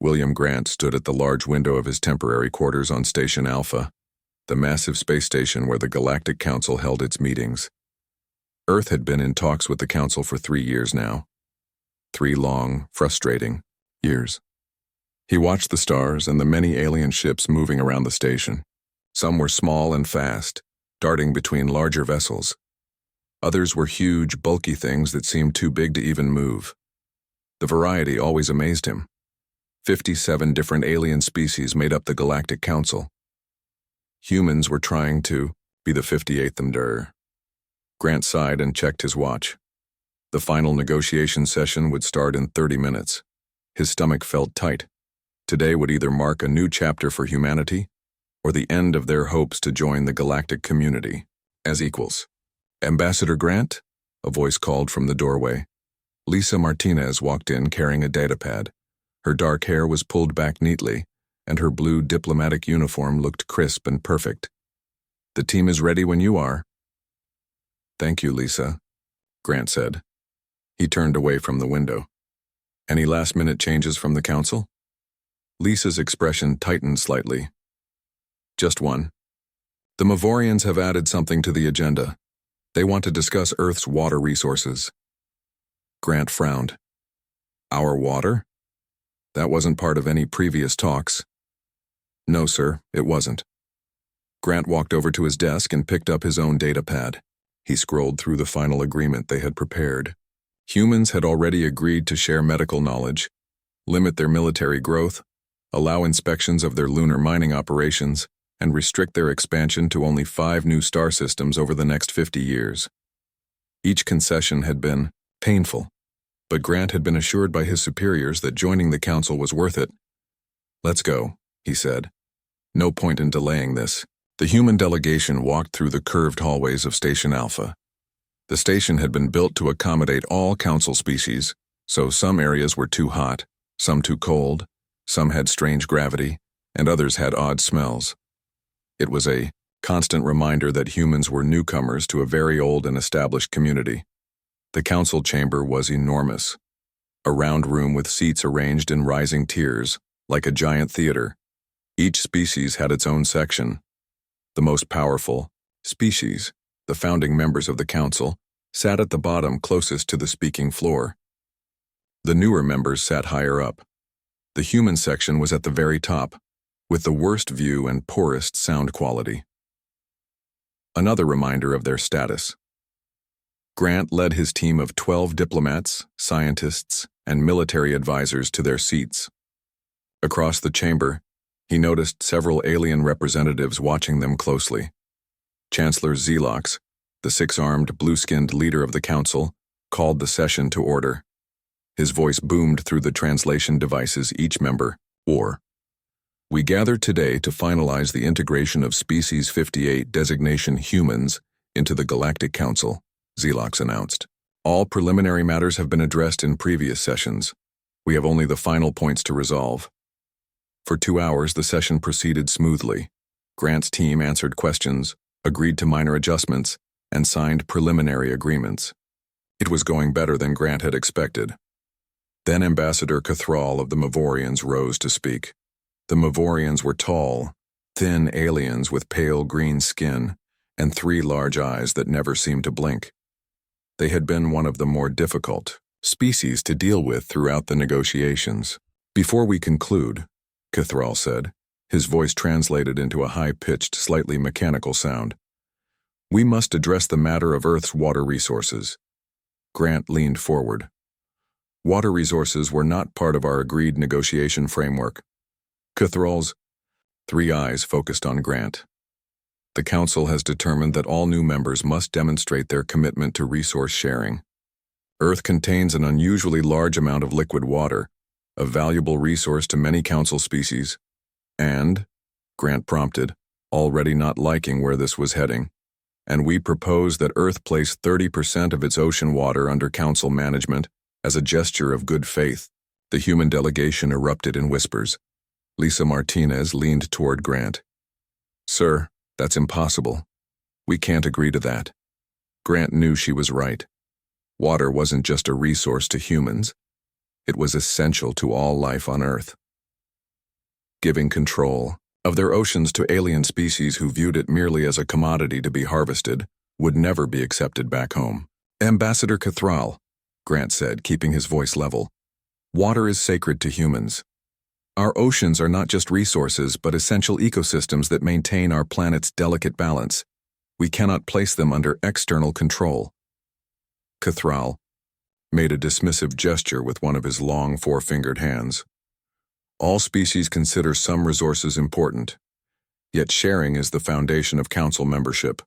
William Grant stood at the large window of his temporary quarters on Station Alpha, the massive space station where the Galactic Council held its meetings. Earth had been in talks with the Council for 3 years now. 3 long, frustrating years. He watched the stars and the many alien ships moving around the station. Some were small and fast, darting between larger vessels. Others were huge, bulky things that seemed too big to even move. The variety always amazed him. 57 different alien species made up the Galactic Council. Humans were trying to be the 58th. Grant sighed and checked his watch. The final negotiation session would start in 30 minutes. His stomach felt tight. Today would either mark a new chapter for humanity or the end of their hopes to join the galactic community as equals. "Ambassador Grant?" a voice called from the doorway. Lisa Martinez walked in carrying a datapad. Her dark hair was pulled back neatly, and her blue diplomatic uniform looked crisp and perfect. "The team is ready when you are." "Thank you, Lisa," Grant said. He turned away from the window. "Any last-minute changes from the council?" Lisa's expression tightened slightly. "Just one. The Mavorians have added something to the agenda. They want to discuss Earth's water resources." Grant frowned. "Our water? That wasn't part of any previous talks." "No, sir, it wasn't." Grant walked over to his desk and picked up his own datapad. He scrolled through the final agreement they had prepared. Humans had already agreed to share medical knowledge, limit their military growth, allow inspections of their lunar mining operations, and restrict their expansion to only 5 new star systems over the next 50 years. Each concession had been painful, but Grant had been assured by his superiors that joining the council was worth it. "Let's go," he said. "No point in delaying this." The human delegation walked through the curved hallways of Station Alpha. The station had been built to accommodate all council species, so some areas were too hot, some too cold, some had strange gravity, and others had odd smells. It was a constant reminder that humans were newcomers to a very old and established community. The council chamber was enormous. A round room with seats arranged in rising tiers, like a giant theater. Each species had its own section. The most powerful species, the founding members of the council, sat at the bottom closest to the speaking floor. The newer members sat higher up. The human section was at the very top, with the worst view and poorest sound quality. Another reminder of their status. Grant led his team of 12 diplomats, scientists, and military advisors to their seats. Across the chamber, he noticed several alien representatives watching them closely. Chancellor Xelox, the 6-armed, blue-skinned leader of the council, called the session to order. His voice boomed through the translation devices each member wore. "We gather today to finalize the integration of Species 58 designation humans into the Galactic Council," Xelox announced. "All preliminary matters have been addressed in previous sessions. We have only the final points to resolve." For 2 hours, the session proceeded smoothly. Grant's team answered questions, agreed to minor adjustments, and signed preliminary agreements. It was going better than Grant had expected. Then Ambassador Cathral of the Mavorians rose to speak. The Mavorians were tall, thin aliens with pale green skin and 3 large eyes that never seemed to blink. They had been one of the more difficult species to deal with throughout the negotiations. "Before we conclude," Cathral said, his voice translated into a high-pitched, slightly mechanical sound, "we must address the matter of Earth's water resources." Grant leaned forward. "Water resources were not part of our agreed negotiation framework." Cathral's 3 eyes focused on Grant. "The Council has determined that all new members must demonstrate their commitment to resource sharing. Earth contains an unusually large amount of liquid water, a valuable resource to many Council species, and," Grant prompted, already not liking where this was heading, "and we propose that Earth place 30% of its ocean water under Council management as a gesture of good faith." The human delegation erupted in whispers. Lisa Martinez leaned toward Grant. "Sir, that's impossible. We can't agree to that." Grant knew she was right. Water wasn't just a resource to humans. It was essential to all life on Earth. giving control of their oceans to alien species who viewed it merely as a commodity to be harvested, would never be accepted back home. Ambassador Cathral, Grant said, keeping his voice level. Water is sacred to humans. Our oceans are not just resources but essential ecosystems that maintain our planet's delicate balance. We cannot place them under external control. Cathral made a dismissive gesture with one of his long four-fingered hands. All species consider some resources important, yet sharing is the foundation of council membership.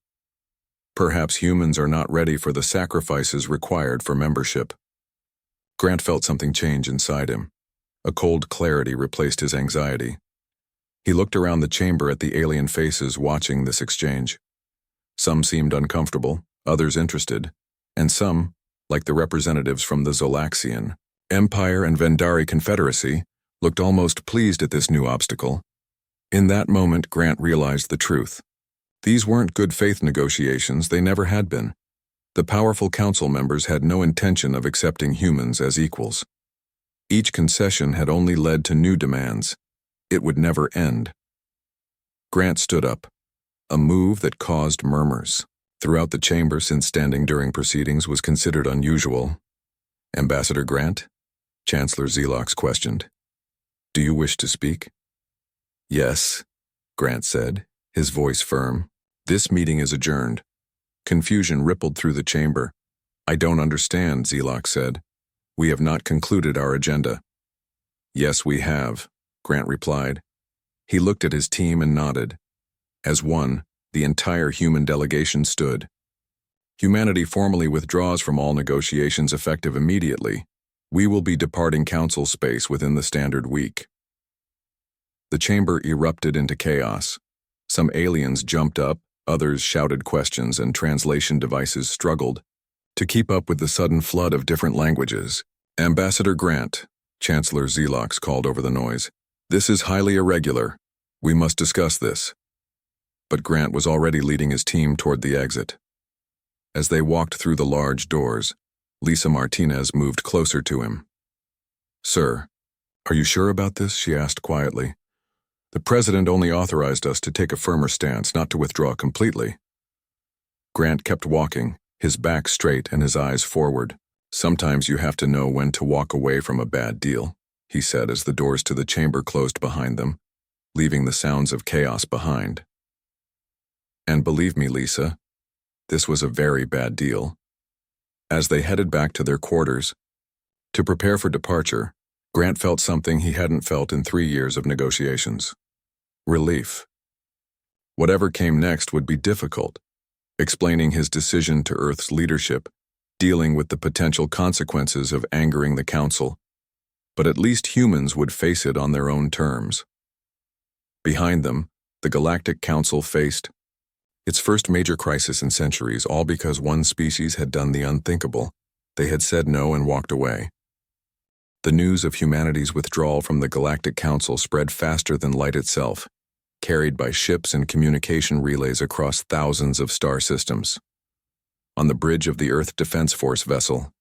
Perhaps humans are not ready for the sacrifices required for membership. Grant felt something change inside him. A cold clarity replaced his anxiety. He looked around the chamber at the alien faces watching this exchange. Some seemed uncomfortable, others interested, and some, like the representatives from the Zolaxian Empire and Vendari Confederacy, looked almost pleased at this new obstacle. In that moment, Grant realized the truth. These weren't good faith negotiations, they never had been. The powerful council members had no intention of accepting humans as equals. Each concession had only led to new demands. It would never end. Grant stood up, a move that caused murmurs throughout the chamber, since standing during proceedings was considered unusual. Ambassador Grant? Chancellor Zelox questioned. Do you wish to speak? Yes, Grant said, his voice firm. This meeting is adjourned. Confusion rippled through the chamber. I don't understand, Zelox said. We have not concluded our agenda. Yes, we have, Grant replied. He looked at his team and nodded. As one, the entire human delegation stood. Humanity formally withdraws from all negotiations effective immediately. We will be departing council space within the standard week. The chamber erupted into chaos. Some aliens jumped up, others shouted questions, and translation devices struggled to keep up with the sudden flood of different languages. Ambassador Grant, Chancellor Zelox called over the noise. This is highly irregular. We must discuss this. But Grant was already leading his team toward the exit. As they walked through the large doors, Lisa Martinez moved closer to him. Sir, are you sure about this? She asked quietly. The President only authorized us to take a firmer stance, not to withdraw completely. Grant kept walking, his back straight and his eyes forward. Sometimes you have to know when to walk away from a bad deal, he said as the doors to the chamber closed behind them, leaving the sounds of chaos behind. And believe me, Lisa, this was a very bad deal. As they headed back to their quarters to prepare for departure, Grant felt something he hadn't felt in 3 years of negotiations. Relief. Whatever came next would be difficult, explaining his decision to Earth's leadership, dealing with the potential consequences of angering the Council, but at least humans would face it on their own terms. Behind them, the Galactic Council faced its first major crisis in centuries, all because one species had done the unthinkable. They had said no and walked away. The news of humanity's withdrawal from the Galactic Council spread faster than light itself, carried by ships and communication relays across thousands of star systems. On the bridge of the Earth Defense Force vessel,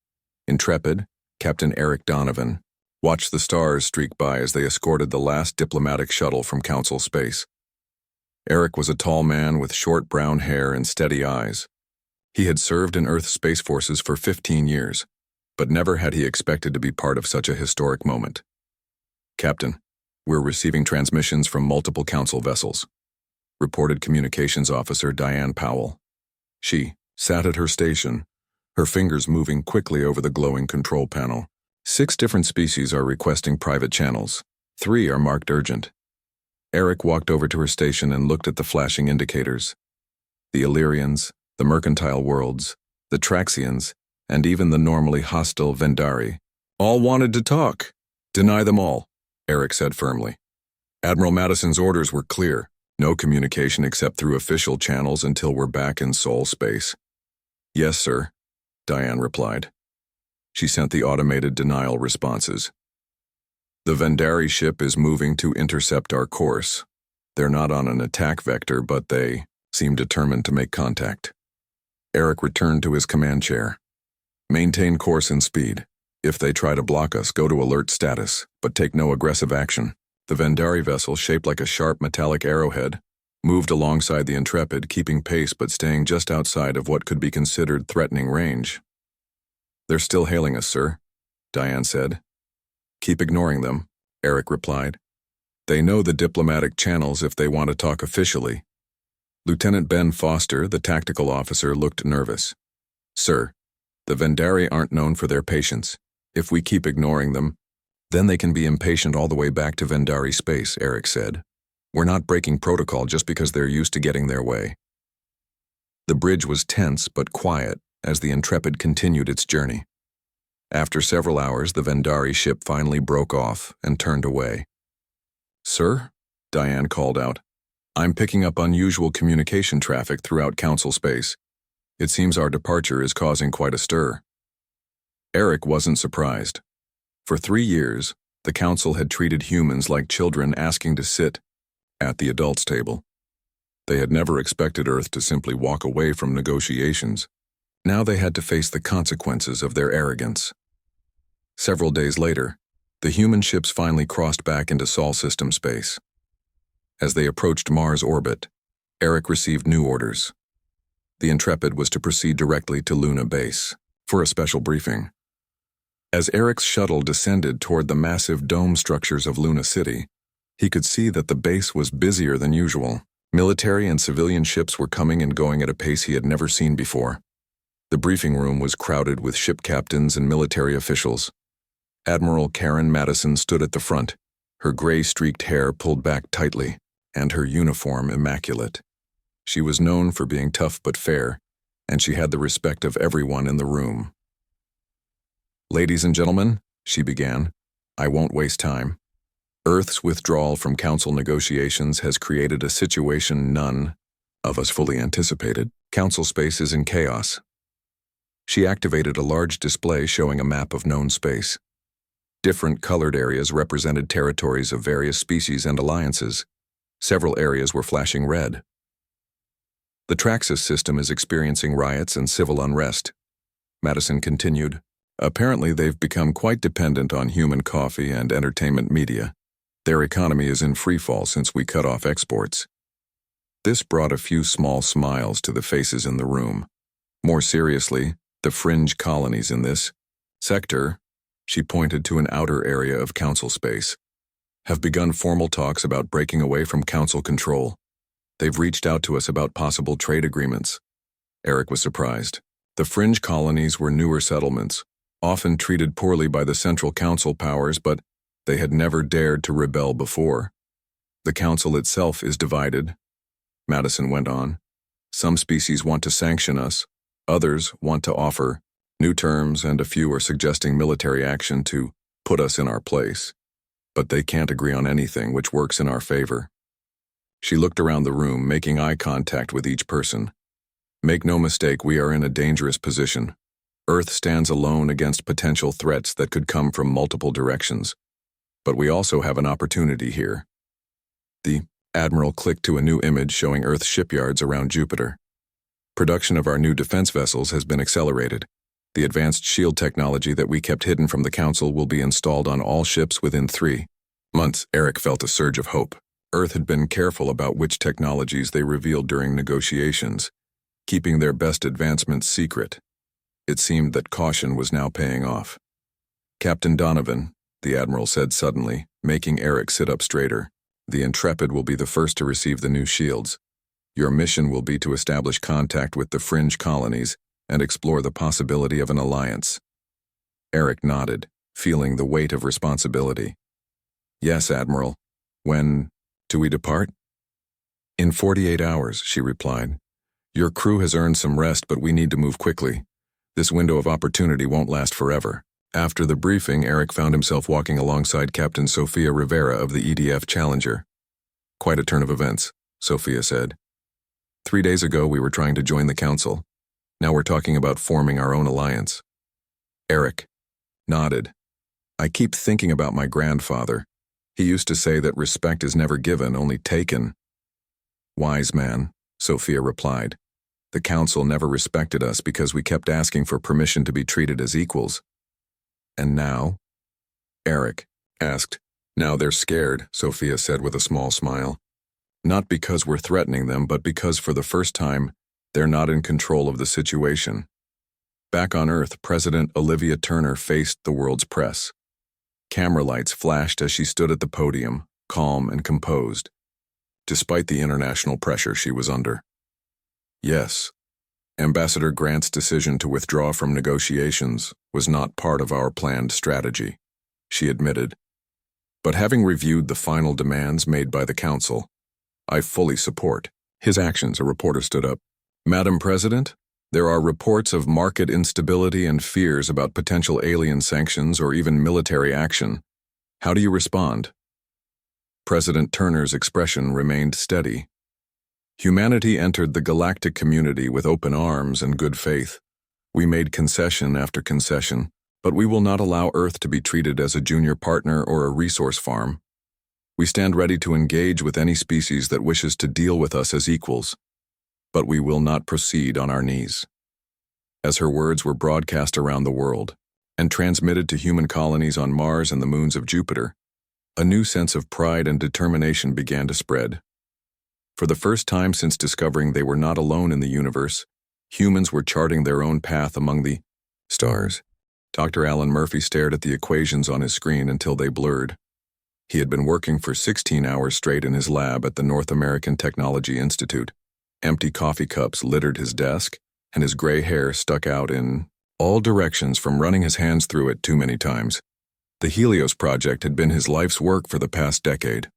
Intrepid, Captain Eric Donovan watched the stars streak by as they escorted the last diplomatic shuttle from Council space. Eric was a tall man with short brown hair and steady eyes. He had served in Earth Space Forces for 15 years, but never had he expected to be part of such a historic moment. Captain, we're receiving transmissions from multiple Council vessels, reported Communications Officer Diane Powell. She sat at her station, her fingers moving quickly over the glowing control panel. 6 different species are requesting private channels. 3 are marked urgent. Eric walked over to her station and looked at the flashing indicators. The Illyrians, the Mercantile Worlds, the Traxians, and even the normally hostile Vendari all wanted to talk. Deny them all, Eric said firmly. Admiral Madison's orders were clear. No communication except through official channels until we're back in Sol space. Yes, sir, Diane replied. She sent the automated denial responses. The Vendari ship is moving to intercept our course. They're not on an attack vector, but they seem determined to make contact. Eric returned to his command chair. Maintain course and speed. If they try to block us, go to alert status, but take no aggressive action. The Vendari vessel, shaped like a sharp metallic arrowhead, moved alongside the Intrepid, keeping pace but staying just outside of what could be considered threatening range. "They're still hailing us, sir," Diane said. "Keep ignoring them," Eric replied. "They know the diplomatic channels if they want to talk officially." Lieutenant Ben Foster, the tactical officer, looked nervous. "Sir, the Vendari aren't known for their patience. If we keep ignoring them, then they can be impatient all the way back to Vendari space," Eric said. "We're not breaking protocol just because they're used to getting their way." The bridge was tense but quiet as the Intrepid continued its journey. After several hours, the Vendari ship finally broke off and turned away. "Sir?" Diane called out. "I'm picking up unusual communication traffic throughout Council space. It seems our departure is causing quite a stir." Eric wasn't surprised. For 3 years, the Council had treated humans like children asking to sit at the adults' table. They had never expected Earth to simply walk away from negotiations. Now they had to face the consequences of their arrogance. Several days later, the human ships finally crossed back into Sol system space. As they approached Mars orbit, Eric received new orders. The Intrepid was to proceed directly to Luna base for a special briefing. As Eric's shuttle descended toward the massive dome structures of Luna City, he could see that the base was busier than usual. Military and civilian ships were coming and going at a pace he had never seen before. The briefing room was crowded with ship captains and military officials. Admiral Karen Madison stood at the front, her gray-streaked hair pulled back tightly, and her uniform immaculate. She was known for being tough but fair, and she had the respect of everyone in the room. "Ladies and gentlemen," she began, "I won't waste time. Earth's withdrawal from Council negotiations has created a situation none of us fully anticipated. Council space is in chaos." She activated a large display showing a map of known space. Different colored areas represented territories of various species and alliances. Several areas were flashing red. "The Traxxas system is experiencing riots and civil unrest," Madison continued. "Apparently they've become quite dependent on human coffee and entertainment media. Their economy is in freefall since we cut off exports." This brought a few small smiles to the faces in the room. More seriously, the fringe colonies in this sector, she pointed to an outer area of Council space, have begun formal talks about breaking away from Council control. They've reached out to us about possible trade agreements. Eric was surprised. The fringe colonies were newer settlements, often treated poorly by the Central Council powers, but they had never dared to rebel before. "The Council itself is divided," Madison went on. "Some species want to sanction us, others want to offer new terms, and a few are suggesting military action to put us in our place. But they can't agree on anything which works in our favor." She looked around the room, making eye contact with each person. "Make no mistake, we are in a dangerous position. Earth stands alone against potential threats that could come from multiple directions. But we also have an opportunity here." The Admiral clicked to a new image showing Earth's shipyards around Jupiter. "Production of our new defense vessels has been accelerated. The advanced shield technology that we kept hidden from the Council will be installed on all ships within 3 months." Eric felt a surge of hope. Earth had been careful about which technologies they revealed during negotiations, keeping their best advancements secret. It seemed that caution was now paying off. "Captain Donovan," the Admiral said suddenly, making Eric sit up straighter, "the Intrepid will be the first to receive the new shields. Your mission will be to establish contact with the fringe colonies and explore the possibility of an alliance." Eric nodded, feeling the weight of responsibility. "Yes, Admiral. When do we depart?" "In 48 hours, she replied. "Your crew has earned some rest, but we need to move quickly. This window of opportunity won't last forever." After the briefing, Eric found himself walking alongside Captain Sophia Rivera of the EDF Challenger. "Quite a turn of events," Sophia said. 3 days ago we were trying to join the Council. Now we're talking about forming our own alliance." Eric nodded. "I keep thinking about my grandfather. He used to say that respect is never given, only taken." "Wise man," Sophia replied. "The Council never respected us because we kept asking for permission to be treated as equals." "And now?" Eric asked. Now they're scared, Sophia said with a small smile. Not because we're threatening them, but because for the first time, they're not in control of the situation. Back on Earth, President Olivia Turner faced the world's press. Camera lights flashed as she stood at the podium, calm and composed, despite the international pressure she was under. Yes, Ambassador Grant's decision to withdraw from negotiations was not part of our planned strategy, she admitted. But having reviewed the final demands made by the Council, I fully support his actions. A reporter stood up. Madam President, there are reports of market instability and fears about potential alien sanctions or even military action. How do you respond? President Turner's expression remained steady. Humanity entered the galactic community with open arms and good faith. We made concession after concession, but we will not allow Earth to be treated as a junior partner or a resource farm. We stand ready to engage with any species that wishes to deal with us as equals, but we will not proceed on our knees. As her words were broadcast around the world and transmitted to human colonies on Mars and the moons of Jupiter, a new sense of pride and determination began to spread. For the first time since discovering they were not alone in the universe, humans were charting their own path among the stars. Dr. Alan Murphy stared at the equations on his screen until they blurred. He had been working for 16 hours straight in his lab at the North American Technology Institute. Empty coffee cups littered his desk, and his gray hair stuck out in all directions from running his hands through it too many times. The Helios project had been his life's work for the past decade.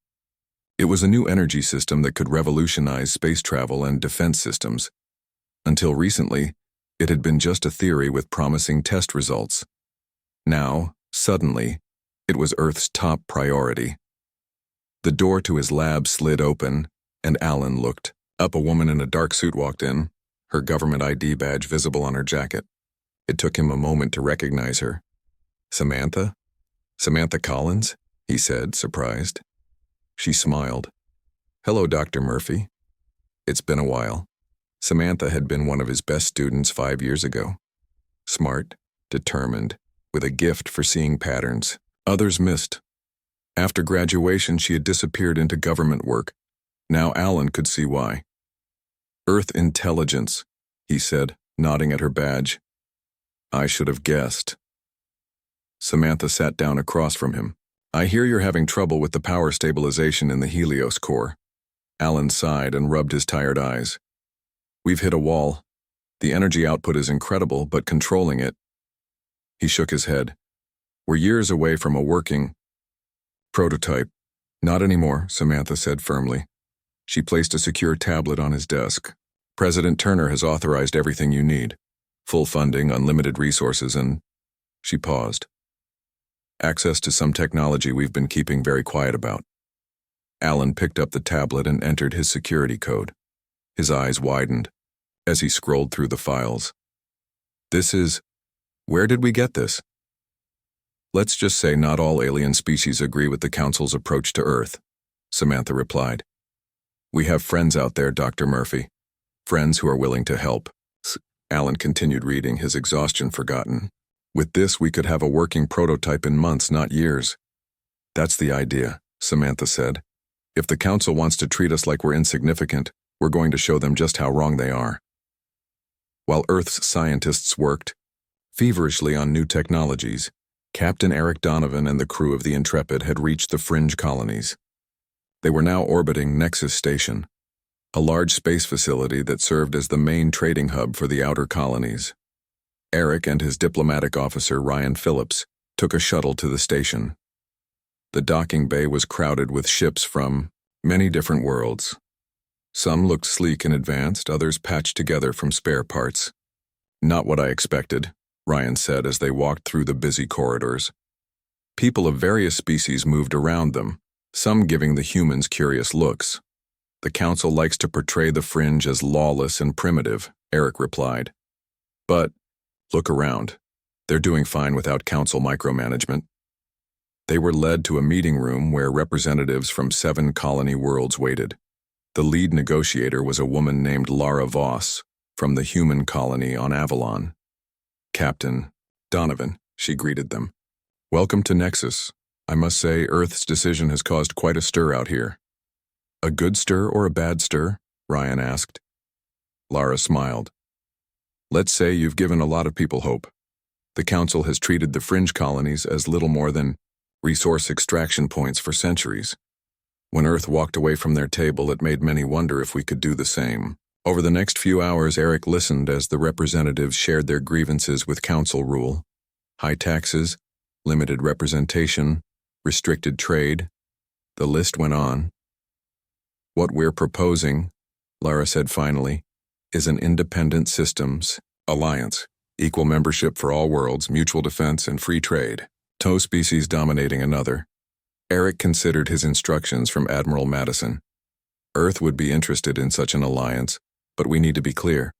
It was a new energy system that could revolutionize space travel and defense systems. Until recently, it had been just a theory with promising test results. Now, suddenly, it was Earth's top priority. The door to his lab slid open, and Alan looked up. A woman in a dark suit walked in, her government ID badge visible on her jacket. It took him a moment to recognize her. Samantha? Samantha Collins? He said, surprised. She smiled. Hello, Dr. Murphy. It's been a while. Samantha had been one of his best students 5 years ago. Smart, determined, with a gift for seeing patterns others missed. After graduation, she had disappeared into government work. Now Alan could see why. Earth intelligence, he said, nodding at her badge. I should have guessed. Samantha sat down across from him. I hear you're having trouble with the power stabilization in the Helios core. Alan sighed and rubbed his tired eyes. We've hit a wall. The energy output is incredible, but controlling it. He shook his head. We're years away from a working prototype. Not anymore, Samantha said firmly. She placed a secure tablet on his desk. President Turner has authorized everything you need. Full funding, unlimited resources, and... She paused. Access to some technology we've been keeping very quiet about. Alan picked up the tablet and entered his security code. His eyes widened as he scrolled through the files. This is... Where did we get this? Let's just say not all alien species agree with the Council's approach to Earth, Samantha replied. We have friends out there, Dr. Murphy. Friends who are willing to help. Alan continued reading, his exhaustion forgotten. With this, we could have a working prototype in months, not years. That's the idea, Samantha said. If the Council wants to treat us like we're insignificant, we're going to show them just how wrong they are. While Earth's scientists worked feverishly on new technologies, Captain Eric Donovan and the crew of the Intrepid had reached the fringe colonies. They were now orbiting Nexus Station, a large space facility that served as the main trading hub for the outer colonies. Eric and his diplomatic officer, Ryan Phillips, took a shuttle to the station. The docking bay was crowded with ships from many different worlds. Some looked sleek and advanced, others patched together from spare parts. Not what I expected, Ryan said as they walked through the busy corridors. People of various species moved around them, some giving the humans curious looks. The Council likes to portray the fringe as lawless and primitive, Eric replied. But, look around. They're doing fine without Council micromanagement. They were led to a meeting room where representatives from 7 colony worlds waited. The lead negotiator was a woman named Lara Voss, from the human colony on Avalon. Captain Donovan, she greeted them. Welcome to Nexus. I must say, Earth's decision has caused quite a stir out here. A good stir or a bad stir? Ryan asked. Lara smiled. Let's say you've given a lot of people hope. The Council has treated the fringe colonies as little more than resource extraction points for centuries. When Earth walked away from their table, it made many wonder if we could do the same. Over the next few hours, Eric listened as the representatives shared their grievances with Council rule. High taxes, limited representation, restricted trade. The list went on. What we're proposing, Lara said finally, is an independent systems alliance, equal membership for all worlds, mutual defense, and free trade. No species dominating another. Eric considered his instructions from Admiral Madison. Earth would be interested in such an alliance, but we need to be clear.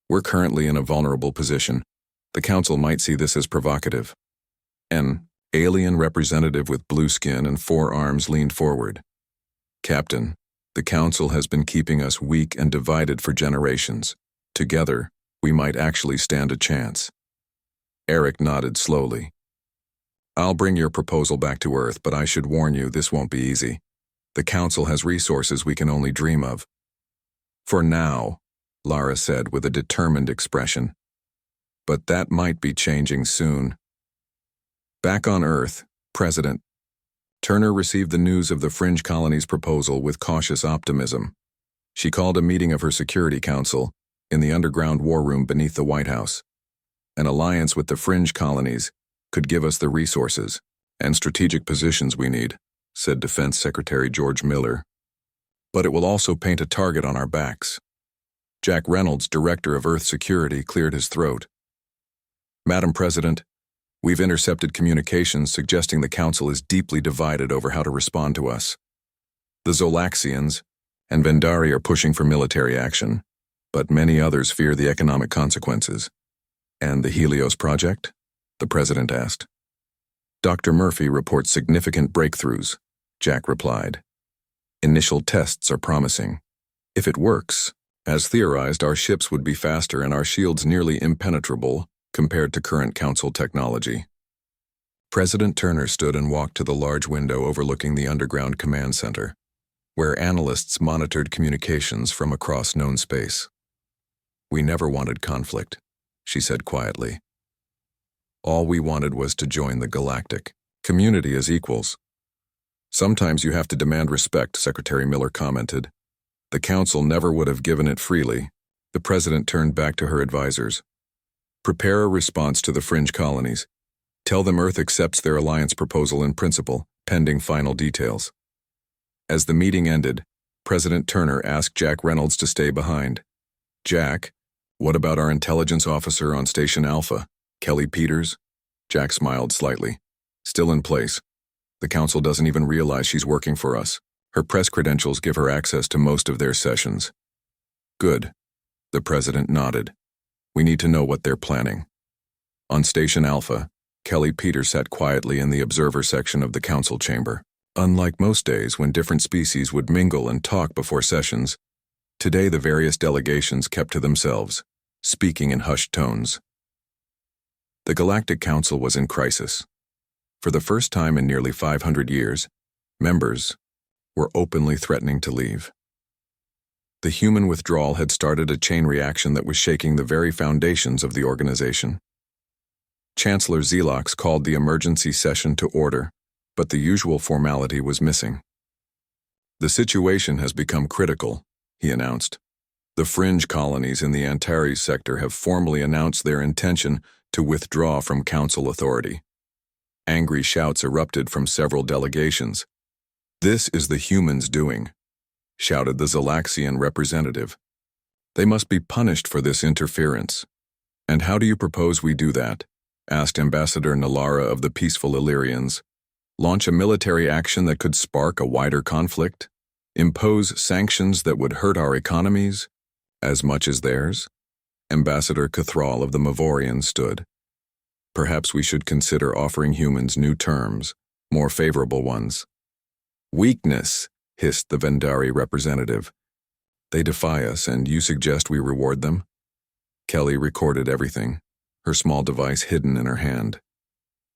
We're currently in a vulnerable position. The Council might see this as provocative. An alien representative with blue skin and 4 arms leaned forward. Captain, the Council has been keeping us weak and divided for generations. Together, we might actually stand a chance. Eric nodded slowly. I'll bring your proposal back to Earth, but I should warn you, this won't be easy. The Council has resources we can only dream of. For now, Lara said with a determined expression. But that might be changing soon. Back on Earth, President Turner received the news of the Fringe Colony's proposal with cautious optimism. She called a meeting of her Security Council in the underground war room beneath the White House. An alliance with the Fringe Colonies could give us the resources and strategic positions we need, said Defense Secretary George Miller. But it will also paint a target on our backs. Jack Reynolds, Director of Earth Security, cleared his throat. Madam President, we've intercepted communications suggesting the Council is deeply divided over how to respond to us. The Zolaxians and Vendari are pushing for military action, but many others fear the economic consequences. And the Helios Project? The President asked. Dr. Murphy reports significant breakthroughs, Jack replied. Initial tests are promising. If it works, as theorized, our ships would be faster and our shields nearly impenetrable compared to current Council technology. President Turner stood and walked to the large window overlooking the underground command center, where analysts monitored communications from across known space. We never wanted conflict, she said quietly. All we wanted was to join the galactic community as equals. Sometimes you have to demand respect, Secretary Miller commented. The Council never would have given it freely. The President turned back to her advisors. Prepare a response to the Fringe Colonies. Tell them Earth accepts their alliance proposal in principle, pending final details. As the meeting ended, President Turner asked Jack Reynolds to stay behind. Jack, what about our intelligence officer on Station Alpha, Kelly Peters? Jack smiled slightly. Still in place. The Council doesn't even realize she's working for us. Her press credentials give her access to most of their sessions. Good. The President nodded. We need to know what they're planning. On Station Alpha, Kelly Peters sat quietly in the observer section of the Council chamber. Unlike most days when different species would mingle and talk before sessions, today the various delegations kept to themselves, speaking in hushed tones. The Galactic Council was in crisis. For the first time in nearly 500 years, members were openly threatening to leave. The human withdrawal had started a chain reaction that was shaking the very foundations of the organization. Chancellor Zelox called the emergency session to order, but the usual formality was missing. The situation has become critical, he announced. The fringe colonies in the Antares sector have formally announced their intention to withdraw from Council authority. Angry shouts erupted from several delegations. This is the humans' doing, shouted the Zolaxian representative. They must be punished for this interference. And how do you propose we do that? Asked Ambassador Nalara of the peaceful Illyrians. Launch a military action that could spark a wider conflict? Impose sanctions that would hurt our economies as much as theirs? Ambassador Cathral of the Mavorians stood. Perhaps we should consider offering humans new terms, more favorable ones. Weakness, hissed the Vendari representative. They defy us, and you suggest we reward them? Kelly recorded everything, her small device hidden in her hand.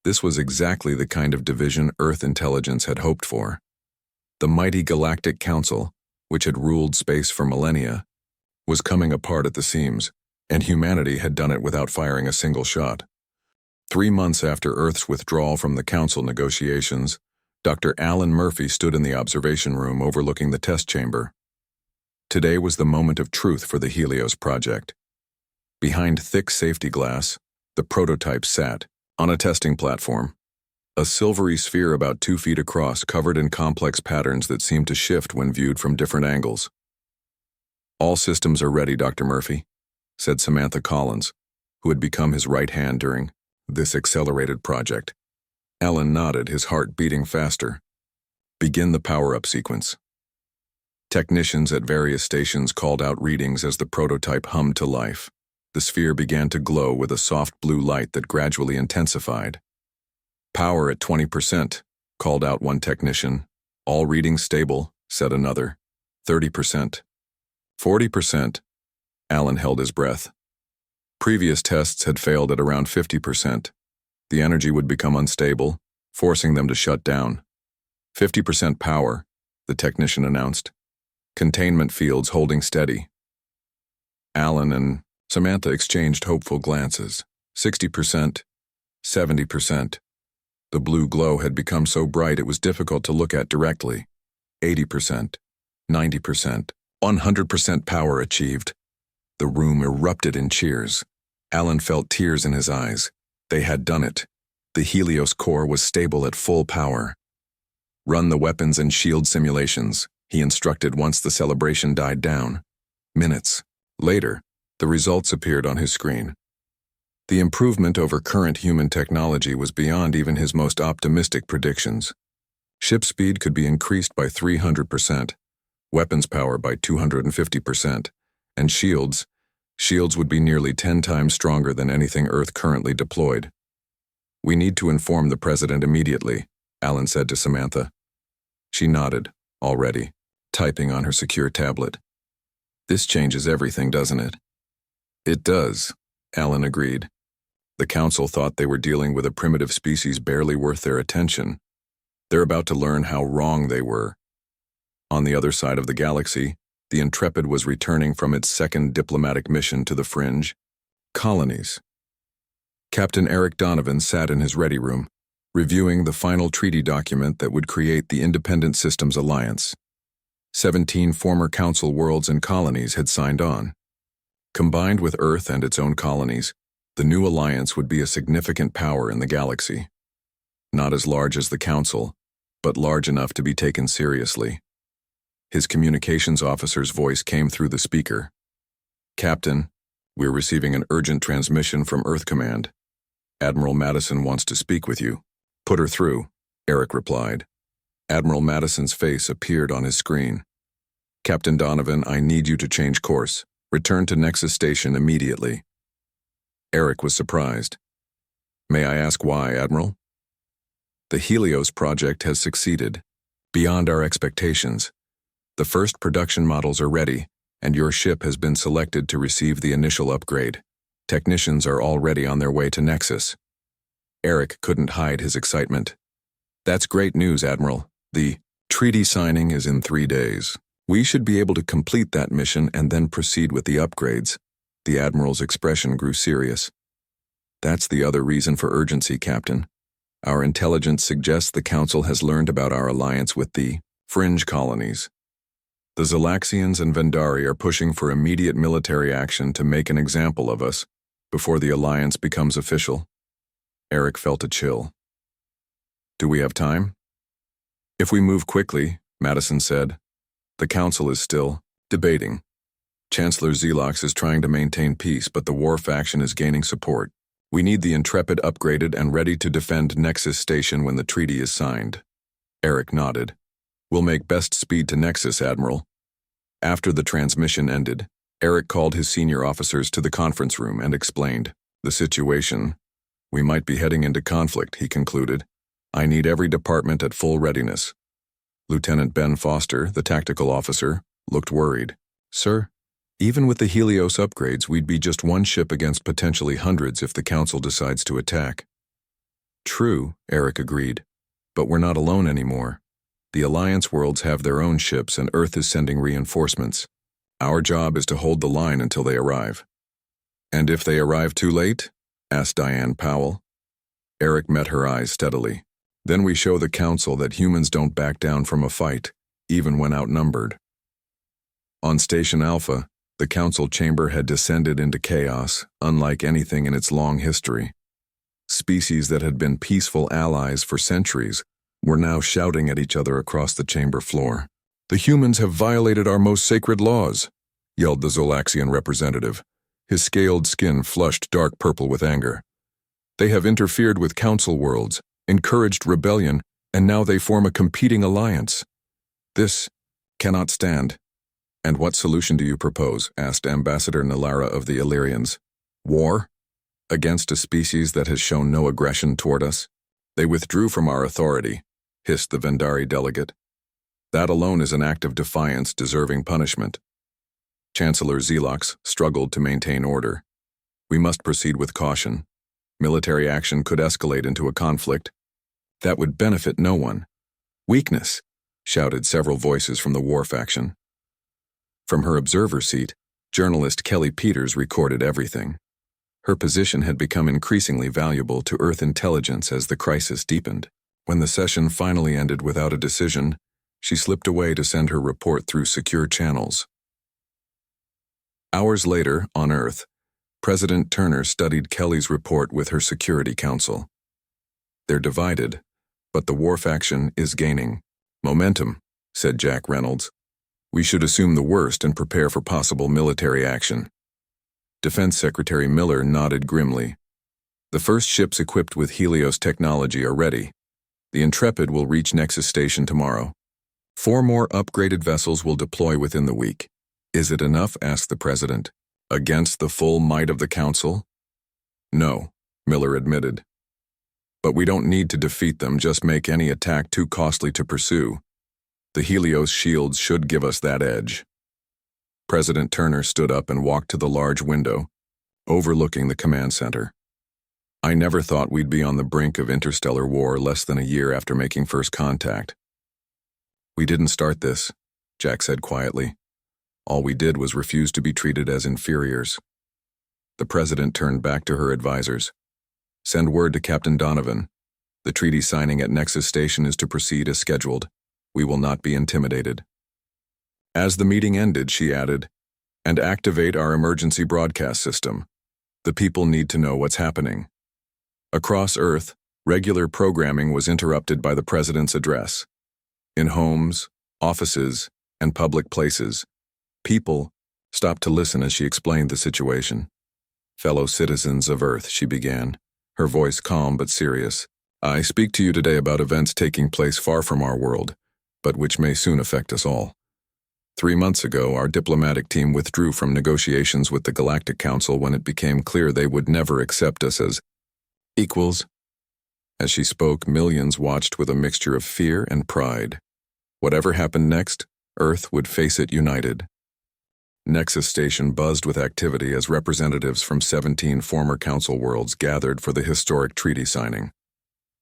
This was exactly the kind of division Earth intelligence had hoped for. The mighty Galactic Council, which had ruled space for millennia, was coming apart at the seams, and humanity had done it without firing a single shot. 3 months after Earth's withdrawal from the Council negotiations, Dr. Alan Murphy stood in the observation room overlooking the test chamber. Today was the moment of truth for the Helios project. Behind thick safety glass, the prototype sat, on a testing platform. A silvery sphere about 2 feet across, covered in complex patterns that seemed to shift when viewed from different angles. "All systems are ready, Dr. Murphy," said Samantha Collins, who had become his right hand during this accelerated project. Alan nodded, his heart beating faster. "Begin the power-up sequence." Technicians at various stations called out readings as the prototype hummed to life. The sphere began to glow with a soft blue light that gradually intensified. "Power at 20%, called out one technician. "All readings stable," said another. 30%. 40%. Alan held his breath. Previous tests had failed at around 50%. The energy would become unstable, forcing them to shut down. 50% power, the technician announced. Containment fields holding steady. Alan and Samantha exchanged hopeful glances. 60%, 70%. The blue glow had become so bright it was difficult to look at directly. 80%, 90%, 100% power achieved. The room erupted in cheers. Alan felt tears in his eyes. They had done it. The Helios core was stable at full power. "Run the weapons and shield simulations," he instructed once the celebration died down. Minutes later, the results appeared on his screen. The improvement over current human technology was beyond even his most optimistic predictions. Ship speed could be increased by 300%, weapons power by 250%, and shields would be nearly 10 times stronger than anything Earth currently deployed. "We need to inform the President immediately," Alan said to Samantha. She nodded, already, typing on her secure tablet. "This changes everything, doesn't it?" "It does," Alan agreed. The Council thought they were dealing with a primitive species barely worth their attention. They're about to learn how wrong they were. On the other side of the galaxy, the Intrepid was returning from its second diplomatic mission to the fringe colonies. Captain Eric Donovan sat in his ready room, reviewing the final treaty document that would create the Independent Systems Alliance. 17 former Council worlds and colonies had signed on. Combined with Earth and its own colonies, the new alliance would be a significant power in the galaxy. Not as large as the Council, but large enough to be taken seriously. His communications officer's voice came through the speaker. "Captain, we're receiving an urgent transmission from Earth Command. Admiral Madison wants to speak with you." "Put her through," Eric replied. Admiral Madison's face appeared on his screen. "Captain Donovan, I need you to change course. Return to Nexus Station immediately." Eric was surprised. "May I ask why, Admiral?" "The Helios project has succeeded, beyond our expectations. The first production models are ready, and your ship has been selected to receive the initial upgrade. Technicians are already on their way to Nexus." Eric couldn't hide his excitement. "That's great news, Admiral. The treaty signing is in 3 days. We should be able to complete that mission and then proceed with the upgrades." The Admiral's expression grew serious. "That's the other reason for urgency, Captain. Our intelligence suggests the Council has learned about our alliance with the fringe colonies. The Zalaxians and Vendari are pushing for immediate military action to make an example of us before the alliance becomes official." Eric felt a chill. "Do we have time?" "If we move quickly," Madison said. "The Council is still debating. Chancellor Zelox is trying to maintain peace, but the war faction is gaining support. We need the Intrepid upgraded and ready to defend Nexus Station when the treaty is signed." Eric nodded. "We'll make best speed to Nexus, Admiral." After the transmission ended, Eric called his senior officers to the conference room and explained the situation. "We might be heading into conflict," he concluded. "I need every department at full readiness." Lieutenant Ben Foster, the tactical officer, looked worried. "Sir, even with the Helios upgrades, we'd be just one ship against potentially hundreds if the Council decides to attack." True, Eric agreed. But we're not alone anymore. The Alliance worlds have their own ships and Earth is sending reinforcements. Our job is to hold the line until they arrive. And if they arrive too late? Asked Diane Powell. Eric met her eyes steadily. Then we show the Council that humans don't back down from a fight, even when outnumbered. On Station Alpha, the Council chamber had descended into chaos, unlike anything in its long history. Species that had been peaceful allies for centuries were now shouting at each other across the chamber floor. "The humans have violated our most sacred laws," yelled the Zolaxian representative, his scaled skin flushed dark purple with anger. "They have interfered with Council worlds, encouraged rebellion, and now they form a competing alliance. This cannot stand." "And what solution do you propose?" asked Ambassador Nalara of the Illyrians. "War? Against a species that has shown no aggression toward us? They withdrew from our authority," hissed the Vendari delegate. "That alone is an act of defiance deserving punishment." Chancellor Zelox struggled to maintain order. "We must proceed with caution. Military action could escalate into a conflict. That would benefit no one." "Weakness," shouted several voices from the war faction. From her observer seat, journalist Kelly Peters recorded everything. Her position had become increasingly valuable to Earth intelligence as the crisis deepened. When the session finally ended without a decision, she slipped away to send her report through secure channels. Hours later, on Earth, President Turner studied Kelly's report with her Security Council. "They're divided, but the war faction is gaining momentum," said Jack Reynolds. "We should assume the worst and prepare for possible military action." Defense Secretary Miller nodded grimly. "The first ships equipped with Helios technology are ready. The Intrepid will reach Nexus Station tomorrow. 4 more upgraded vessels will deploy within the week." "Is it enough?" asked the President. "Against the full might of the Council?" "No," Miller admitted. "But we don't need to defeat them, just make any attack too costly to pursue. The Helios shields should give us that edge." President Turner stood up and walked to the large window, overlooking the command center. "I never thought we'd be on the brink of interstellar war less than a year after making first contact." "We didn't start this," Jack said quietly. "All we did was refuse to be treated as inferiors." The President turned back to her advisors. "Send word to Captain Donovan. The treaty signing at Nexus Station is to proceed as scheduled. We will not be intimidated." As the meeting ended, she added, "And activate our emergency broadcast system. The people need to know what's happening." Across Earth, regular programming was interrupted by the President's address. In homes, offices, and public places, people stopped to listen as she explained the situation. "Fellow citizens of Earth," she began, her voice calm but serious, "I speak to you today about events taking place far from our world, but which may soon affect us all. 3 months ago, our diplomatic team withdrew from negotiations with the Galactic Council when it became clear they would never accept us as equals." As she spoke, millions watched with a mixture of fear and pride. Whatever happened next, Earth would face it united. Nexus Station buzzed with activity as representatives from 17 former Council worlds gathered for the historic treaty signing.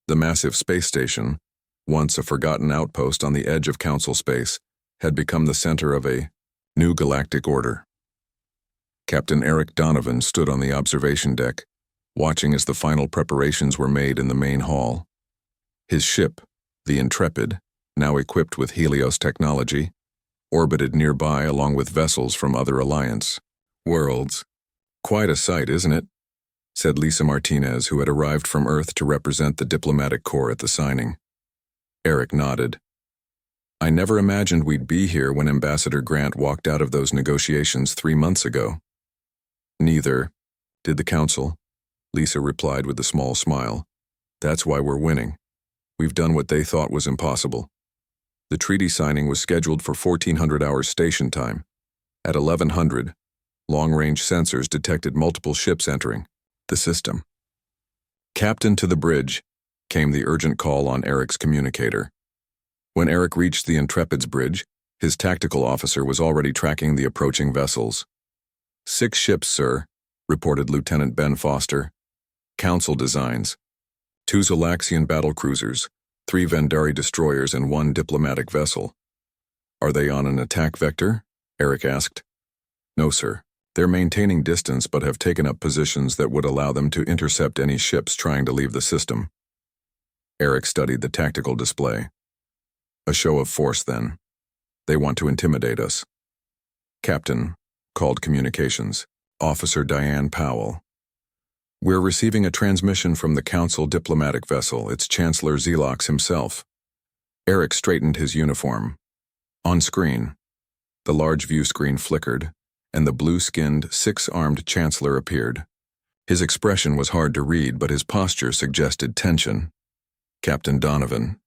The massive space station, once a forgotten outpost on the edge of Council space, had become the center of a new galactic order. Captain Eric Donovan stood on the observation deck, watching as the final preparations were made in the main hall. His ship, the Intrepid, now equipped with Helios technology, orbited nearby along with vessels from other Alliance worlds. "Quite a sight, isn't it?" said Lisa Martinez, who had arrived from Earth to represent the diplomatic corps at the signing. Eric nodded. "I never imagined we'd be here when Ambassador Grant walked out of those negotiations 3 months ago." "Neither did the Council," Lisa replied with a small smile. "That's why we're winning. We've done what they thought was impossible." The treaty signing was scheduled for 1400 hours station time. At 1100, long-range sensors detected multiple ships entering the system. "Captain to the bridge," came the urgent call on Eric's communicator. When Eric reached the Intrepid's bridge, his tactical officer was already tracking the approaching vessels. 6 ships, sir," reported Lieutenant Ben Foster. "Council designs. 2 Zolaxian battlecruisers, 3 Vendari destroyers and 1 diplomatic vessel. Are they on an attack vector? Eric asked. No, sir. They're maintaining distance but have taken up positions that would allow them to intercept any ships trying to leave the system. Eric studied the tactical display. A show of force, then. They want to intimidate us. Captain, called communications. Officer Diane Powell. We're receiving a transmission from the Council diplomatic vessel. It's Chancellor Xelox himself. Eric straightened his uniform. On screen, the large view screen flickered, and the blue-skinned, 6-armed Chancellor appeared. His expression was hard to read, but his posture suggested tension. Captain Donovan,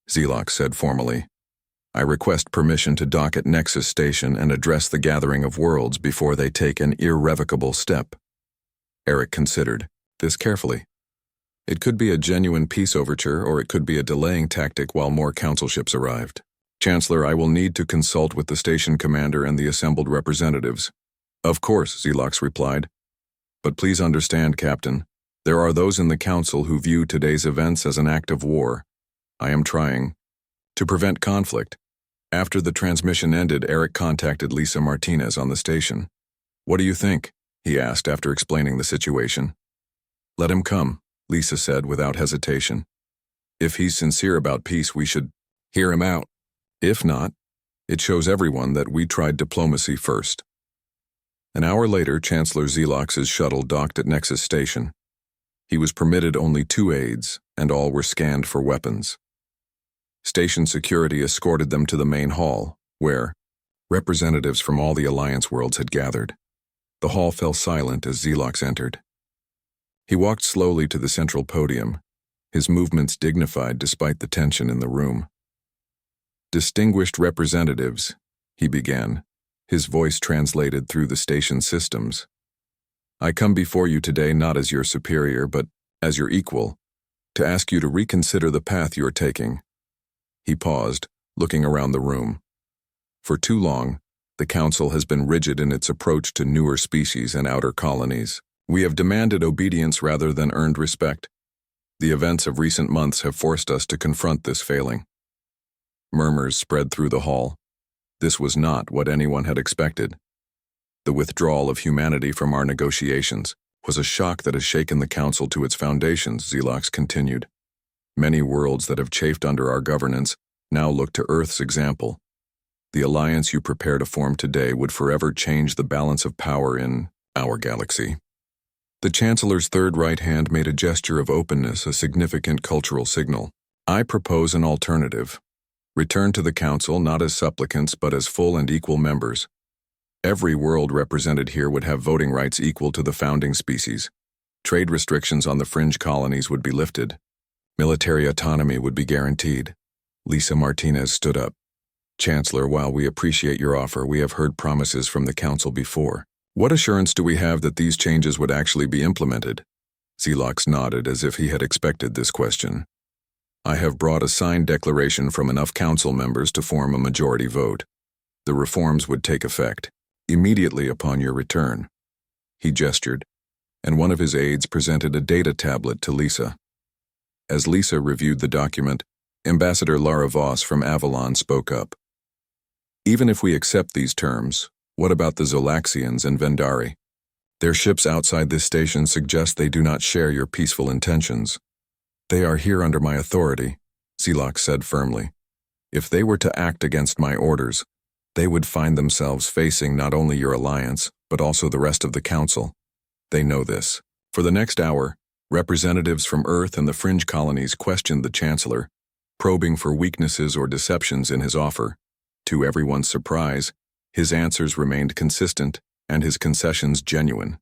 Xelox said formally, I request permission to dock at Nexus Station and address the gathering of worlds before they take an irrevocable step. Eric considered this carefully. It could be a genuine peace overture, or it could be a delaying tactic while more council ships arrived. Chancellor, I will need to consult with the station commander and the assembled representatives. Of course, Xelox replied. But please understand, Captain, there are those in the council who view today's events as an act of war. I am trying to prevent conflict. After the transmission ended, Eric contacted Lisa Martinez on the station. What do you think? He asked after explaining the situation. Let him come, Lisa said without hesitation. If he's sincere about peace, we should hear him out. If not, it shows everyone that we tried diplomacy first. An hour later, Chancellor Xelox's shuttle docked at Nexus Station. He was permitted only 2 aides, and all were scanned for weapons. Station security escorted them to the main hall, where representatives from all the Alliance worlds had gathered. The hall fell silent as Xelox entered. He walked slowly to the central podium, his movements dignified despite the tension in the room. Distinguished representatives, he began, his voice translated through the station systems. I come before you today not as your superior, but as your equal, to ask you to reconsider the path you are taking. He paused, looking around the room. For too long, the Council has been rigid in its approach to newer species and outer colonies. We have demanded obedience rather than earned respect. The events of recent months have forced us to confront this failing. Murmurs spread through the hall. This was not what anyone had expected. The withdrawal of humanity from our negotiations was a shock that has shaken the Council to its foundations, Xelox continued. Many worlds that have chafed under our governance now look to Earth's example. The alliance you prepare to form today would forever change the balance of power in our galaxy. The Chancellor's third right hand made a gesture of openness, a significant cultural signal. I propose an alternative. Return to the Council not as supplicants but as full and equal members. Every world represented here would have voting rights equal to the founding species. Trade restrictions on the fringe colonies would be lifted. Military autonomy would be guaranteed. Lisa Martinez stood up. Chancellor, while we appreciate your offer, we have heard promises from the Council before. What assurance do we have that these changes would actually be implemented? Xelox nodded as if he had expected this question. I have brought a signed declaration from enough Council members to form a majority vote. The reforms would take effect immediately upon your return. He gestured, and one of his aides presented a data tablet to Lisa. As Lisa reviewed the document, Ambassador Lara Voss from Avalon spoke up. Even if we accept these terms, what about the Zolaxians and Vendari? Their ships outside this station suggest they do not share your peaceful intentions. They are here under my authority, Xelox said firmly. If they were to act against my orders, they would find themselves facing not only your alliance, but also the rest of the Council. They know this. For the next hour, representatives from Earth and the fringe colonies questioned the Chancellor, probing for weaknesses or deceptions in his offer. To everyone's surprise, his answers remained consistent and his concessions genuine.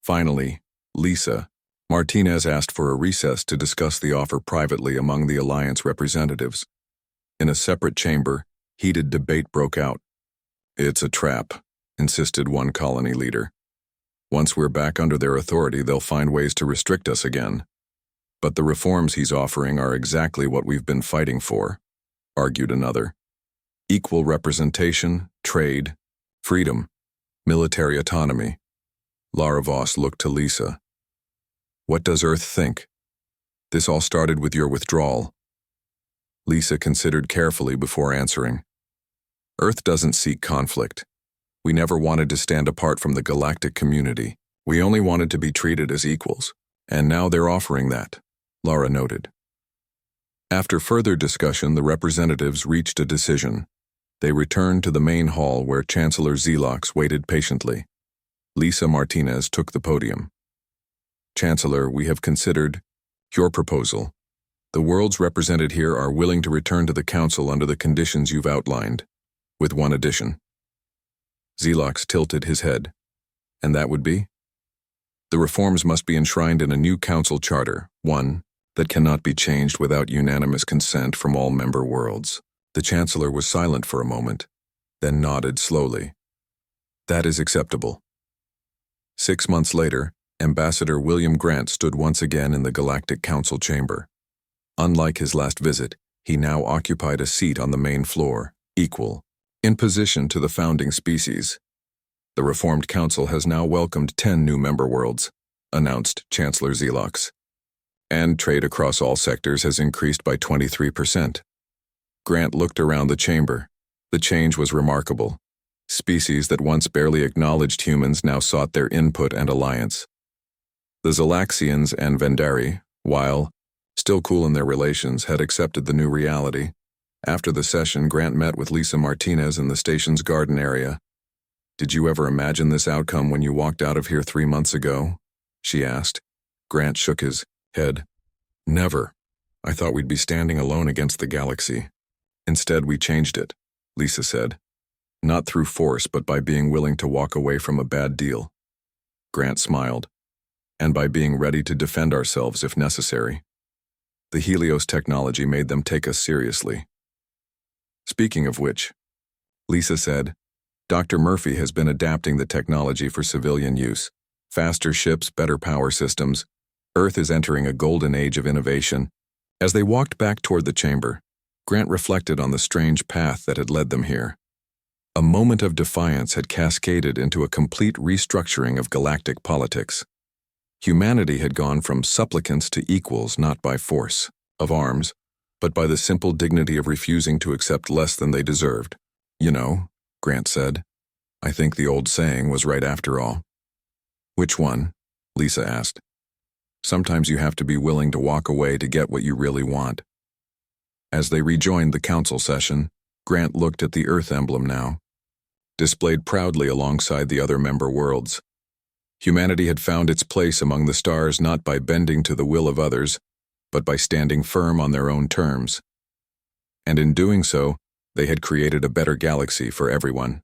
Finally, Lisa Martinez asked for a recess to discuss the offer privately among the Alliance representatives. In a separate chamber, heated debate broke out. It's a trap, insisted one colony leader. Once we're back under their authority, they'll find ways to restrict us again. But the reforms he's offering are exactly what we've been fighting for, argued another. Equal representation, trade, freedom, military autonomy. Lara Voss looked to Lisa. What does Earth think? This all started with your withdrawal. Lisa considered carefully before answering. Earth doesn't seek conflict. We never wanted to stand apart from the galactic community. We only wanted to be treated as equals. And now they're offering that, Lara noted. After further discussion, the representatives reached a decision. They returned to the main hall where Chancellor Xelox waited patiently. Lisa Martinez took the podium. Chancellor, we have considered your proposal. The worlds represented here are willing to return to the Council under the conditions you've outlined, with one addition. Xelox tilted his head. And that would be? The reforms must be enshrined in a new Council charter, one that cannot be changed without unanimous consent from all member worlds. The Chancellor was silent for a moment, then nodded slowly. That is acceptable. 6 months later, Ambassador William Grant stood once again in the Galactic Council chamber. Unlike his last visit, he now occupied a seat on the main floor, equal, in position to the founding species. The Reformed Council has now welcomed 10 new member worlds, announced Chancellor Xelox. And trade across all sectors has increased by 23%. Grant looked around the chamber. The change was remarkable. Species that once barely acknowledged humans now sought their input and alliance. The Zalaxians and Vendari, while still cool in their relations, had accepted the new reality. After the session, Grant met with Lisa Martinez in the station's garden area. Did you ever imagine this outcome when you walked out of here 3 months ago? She asked. Grant shook his head. Never. I thought we'd be standing alone against the galaxy. Instead, we changed it, Lisa said. Not through force, but by being willing to walk away from a bad deal. Grant smiled. And by being ready to defend ourselves if necessary. The Helios technology made them take us seriously. Speaking of which, Lisa said, Dr. Murphy has been adapting the technology for civilian use. Faster ships, better power systems. Earth is entering a golden age of innovation. As they walked back toward the chamber, Grant reflected on the strange path that had led them here. A moment of defiance had cascaded into a complete restructuring of galactic politics. Humanity had gone from supplicants to equals not by force of arms, but by the simple dignity of refusing to accept less than they deserved. You know, Grant said, I think the old saying was right after all. Which one? Lisa asked. Sometimes you have to be willing to walk away to get what you really want. As they rejoined the council session, Grant looked at the Earth emblem now, displayed proudly alongside the other member worlds. Humanity had found its place among the stars not by bending to the will of others, but by standing firm on their own terms. And in doing so, they had created a better galaxy for everyone.